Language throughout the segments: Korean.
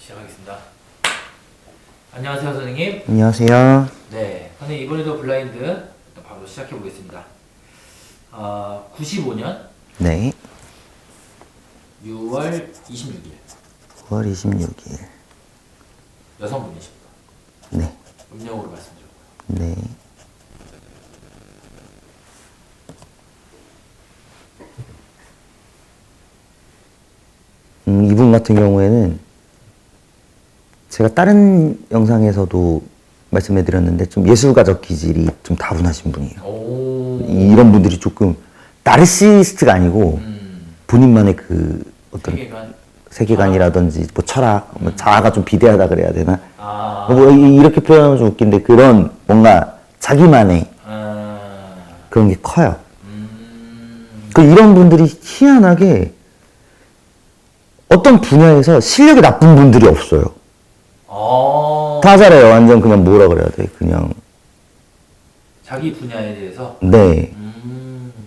시작하겠습니다. 안녕하세요, 선생님. 안녕하세요. 네, 선생님 이번에도 블라인드 바로 시작해 보겠습니다. 95년 네. 6월 26일 9월 26일. 여성분이십니다. 네. 음력으로 말씀드렸고요. 네. 이분 같은 경우에는 제가 다른 영상에서도 말씀해 드렸는데 좀 예술가적 기질이 좀 다분하신 분이에요. 오. 이런 분들이 조금 나르시스트가 아니고 본인만의 그 어떤 세계관이라든지 뭐 철학, 뭐 자아가 좀 비대하다 그래야 되나? 뭐 이렇게 표현하면 좀 웃긴데 그런 뭔가 자기만의 그런 게 커요. 그 이런 분들이 희한하게 어떤 분야에서 실력이 나쁜 분들이 없어요. 다 잘해요. 완전 그냥 뭐라 그래야 돼. 그냥 자기 분야에 대해서. 네.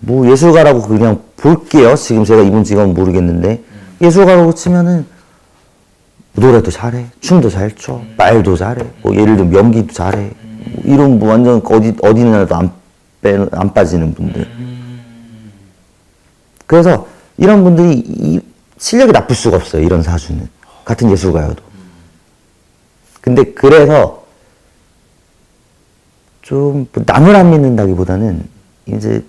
뭐 예술가라고 그냥 볼게요. 지금 제가 이분 직업은 모르겠는데 예술가라고 치면은 노래도 잘해, 춤도 잘 춰, 말도 잘해. 뭐 예를 들면 연기도 잘해. 뭐 이런 뭐 완전 어디 나라도 안 빠지는 분들. 그래서 이런 분들이 실력이 나쁠 수가 없어요. 이런 사주는 같은 예술가여도. 근데 그래서 좀 남을 안 믿는다기보다는 이제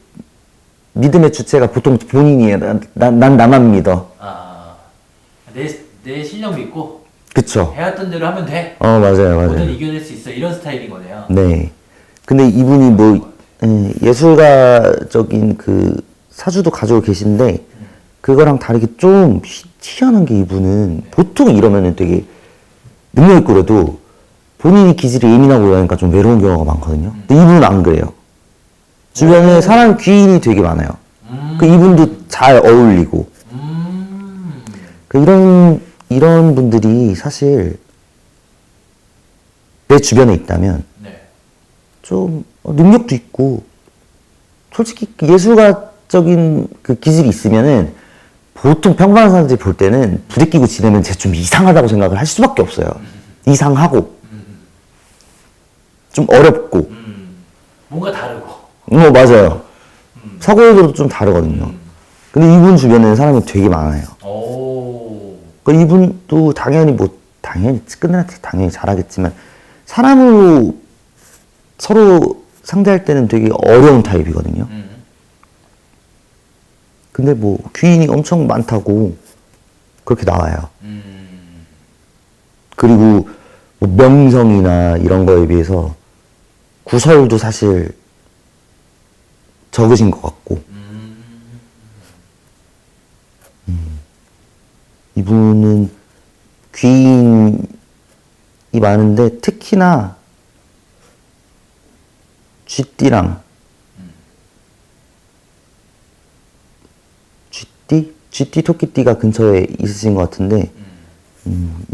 믿음의 주체가 보통 본인이에요. 난 나만 믿어. 내 실력 믿고 그쵸. 해왔던 대로 하면 돼. 맞아요. 뭐든 이겨낼 수 있어. 이런 스타일인 거네요. 네. 근데 이분이 뭐 예술가적인 그 사주도 가지고 계신데 그거랑 다르게 좀 희한한 게 이분은 보통 이러면은 되게 능력 있고 그래도 본인이 기질이 예민하고 이러니까 좀 외로운 경우가 많거든요. 근데 이분은 안 그래요. 주변에 사람 귀인이 되게 많아요. 그 이분도 잘 어울리고. 그 이런 분들이 사실 내 주변에 있다면 좀 능력도 있고 솔직히 예술가적인 그 기질이 있으면은 보통 평범한 사람들이 볼 때는 부대끼고 지내면 쟤 좀 이상하다고 생각을 할 수밖에 없어요. 이상하고 좀 어렵고 뭔가 다르고. 맞아요. 사고력도 좀 다르거든요. 근데 이분 주변에는 사람이 되게 많아요. 그러니까 이분도 당연히 끝내한테 당연히 잘하겠지만 사람으로 서로 상대할 때는 되게 어려운 타입이거든요. 근데 뭐 귀인이 엄청 많다고 그렇게 나와요. 그리고 뭐 명성이나 이런 거에 비해서 구설도 사실 적으신 것 같고. 이분은 귀인이 많은데 특히나 쥐띠랑 쥐띠, 토끼띠가 근처에 있으신 것 같은데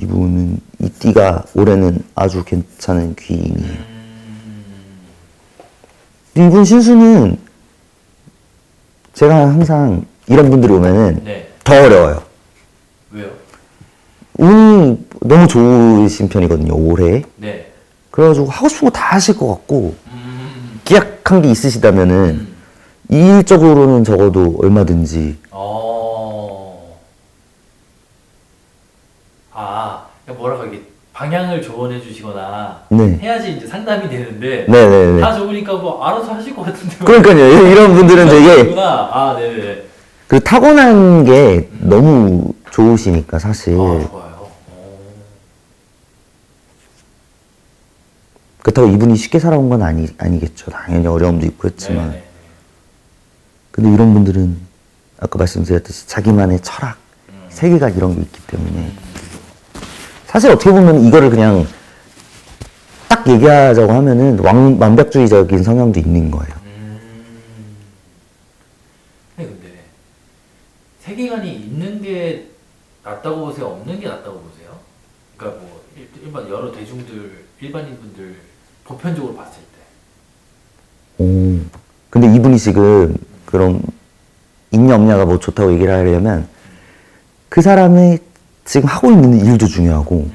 이분은 이 띠가 올해는 아주 괜찮은 귀인이에요. 이분 신수는 제가 항상 이런 분들이 오면은 더 어려워요. 왜요? 운이 너무 좋으신 편이거든요, 올해. 네. 그래가지고 하고 싶은 거 다 하실 것 같고 기약한 게 있으시다면은 일적으로는 적어도 얼마든지 그러니까 뭐랄까 이게 방향을 조언해 주시거나 네. 해야지 이제 상담이 되는데 네네네. 다 좋으니까 뭐 알아서 하실 것 같은데. 그러니까요. 이런 분들은 되게 네네. 그 타고난 게 너무 좋으시니까 사실. 좋아요. 그렇다고 이분이 쉽게 살아온 건 아니겠죠. 당연히 어려움도 있고 했지만. 네네. 근데 이런 분들은 아까 말씀드렸듯이 자기만의 철학, 세계관 이런 게 있기 때문에 사실 어떻게 보면 이거를 그냥 딱 얘기하자고 하면은 완벽주의적인 성향도 있는 거예요. 근데 세계관이 있는 게 낫다고 보세요? 없는 게 낫다고 보세요? 그러니까 뭐 일반 여러 일반인분들 보편적으로 봤을 때. 근데 이분이 지금 그런 있냐 없냐가 뭐 좋다고 얘기를 하려면 그 사람의 지금 하고 있는 일도 중요하고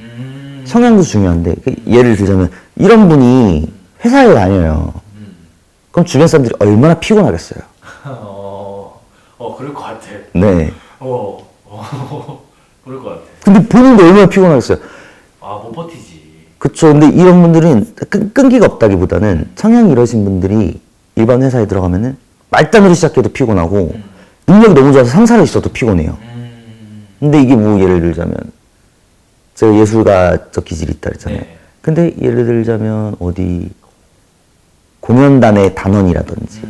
성향도 중요한데 예를 들자면 이런 분이 회사에 다녀요. 그럼 주변 사람들이 얼마나 피곤하겠어요. 그럴 것 같아. 네. 그럴 것 같아. 근데 본인도 얼마나 피곤하겠어요. 못 버티지. 그쵸. 근데 이런 분들은 끈기가 없다기보다는 성향이 이러신 분들이 일반 회사에 들어가면은 말단으로 시작해도 피곤하고 능력이 너무 좋아서 상사로 있어도 피곤해요. 근데 이게 뭐 예를 들자면 제가 예술가적 기질이 있다 그랬잖아요. 네. 근데 예를 들자면 어디 공연단의 단원이라든지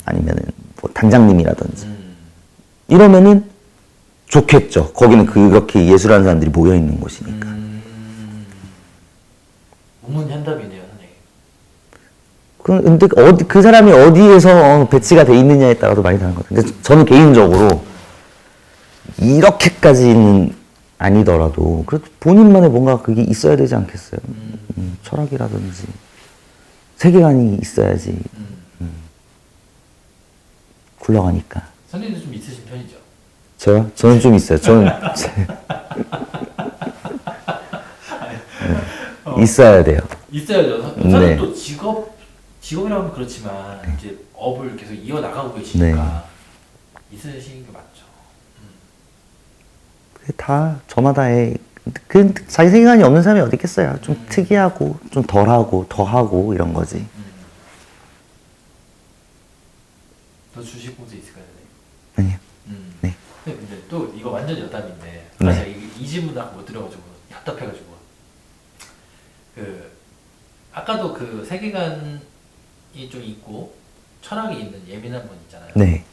아니면은 뭐 단장님이라든지 이러면은 좋겠죠. 거기는 그렇게 예술하는 사람들이 모여 있는 곳이니까. 우문현답이네요, 선생님. 근데 그 사람이 어디에서 배치가 돼 있느냐에 따라도 많이 다른 것 같아요. 근데 저는 개인적으로 이렇게까지는 아니더라도 그래도 본인만의 뭔가 그게 있어야 되지 않겠어요? 철학이라든지 세계관이 있어야지 굴러가니까. 선생님도 좀 있으신 편이죠? 저요? 저는 좀 있어요. 저는 있어야 돼요. 있어야죠. 선생님 네. 또 직업이라고 하면 그렇지만 이제 업을 계속 이어나가고 계시니까 있으신 게 맞죠. 그게 다 저마다의 자기 세계관이 없는 사람이 어디 있겠어요. 좀 특이하고 좀 덜하고 더하고 이런 거지. 더 주실 곳에 있을까요? 아니요. 네. 근데 또 이거 완전 여담인데 네. 제가 이 질문 아까 못 드려가지고 답답해가지고 아까도 그 세계관이 좀 있고 철학이 있는 예민한 분 있잖아요. 네.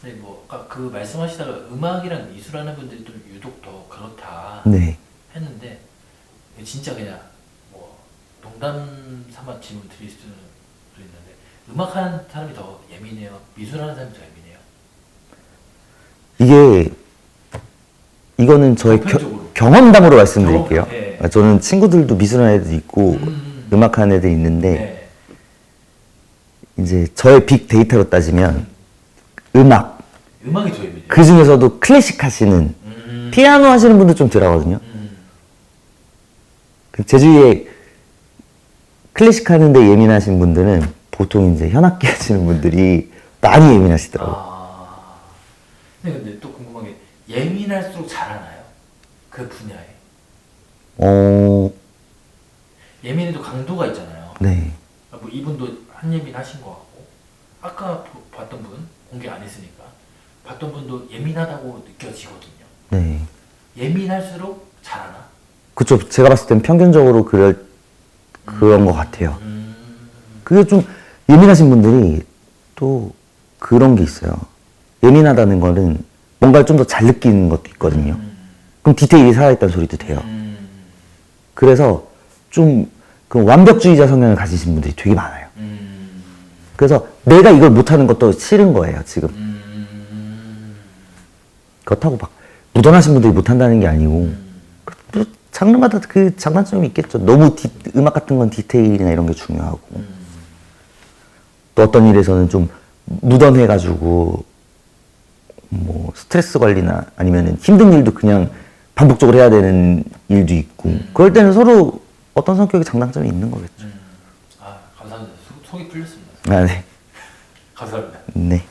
근데 뭐 아까 그 말씀하시다가 음악이랑 미술하는 분들이 좀 유독 더 그렇다 네. 했는데 진짜 그냥 뭐 농담 삼아 질문 드릴 수는 있는데 음악하는 사람이 더 예민해요? 미술하는 사람이 더 예민해요? 이거는 저의 보편적으로. 경험담으로 말씀드릴게요. 네. 저는 친구들도 미술하는 애들 있고 음악하는 애들 있는데 이제 저의 빅 데이터로 따지면 음악이 더 예민해요. 그 중에서도 클래식 하시는 피아노 하시는 분들 좀 덜하거든요. 제 주위에 클래식 하는데 예민하신 분들은 보통 이제 현악기 하시는 분들이 많이 예민하시더라고요. 근데 또 궁금한 게 예민할수록 잘하나요? 그 분야에. 예민해도 강도가 있잖아요. 네. 뭐 이분도 한예민 하신 것 같고 아까 봤던 분 공개 안 했으니까 봤던 분도 예민하다고 느껴지거든요. 네. 예민할수록 잘하나? 그쵸. 제가 봤을 땐 평균적으로 그런 것 같아요. 그게 좀 예민하신 분들이 또 그런 게 있어요. 예민하다는 거는 뭔가를 좀 더 잘 느끼는 것도 있거든요. 그럼 디테일이 살아있다는 소리도 돼요. 그래서 좀 그 완벽주의자 성향을 가지신 분들이 되게 많아요. 그래서 내가 이걸 못하는 것도 싫은 거예요, 지금. 그렇다고 막 무던하신 분들이 못한다는 게 아니고 또 장르마다 그 장단점이 있겠죠. 너무 음악 같은 건 디테일이나 이런 게 중요하고 또 어떤 일에서는 좀 무던해가지고 뭐 스트레스 관리나 아니면 힘든 일도 그냥 반복적으로 해야 되는 일도 있고 그럴 때는 서로 어떤 성격의 장단점이 있는 거겠죠. 감사합니다. 속이 풀렸습니다. 아, 네. 감사합니다. 네.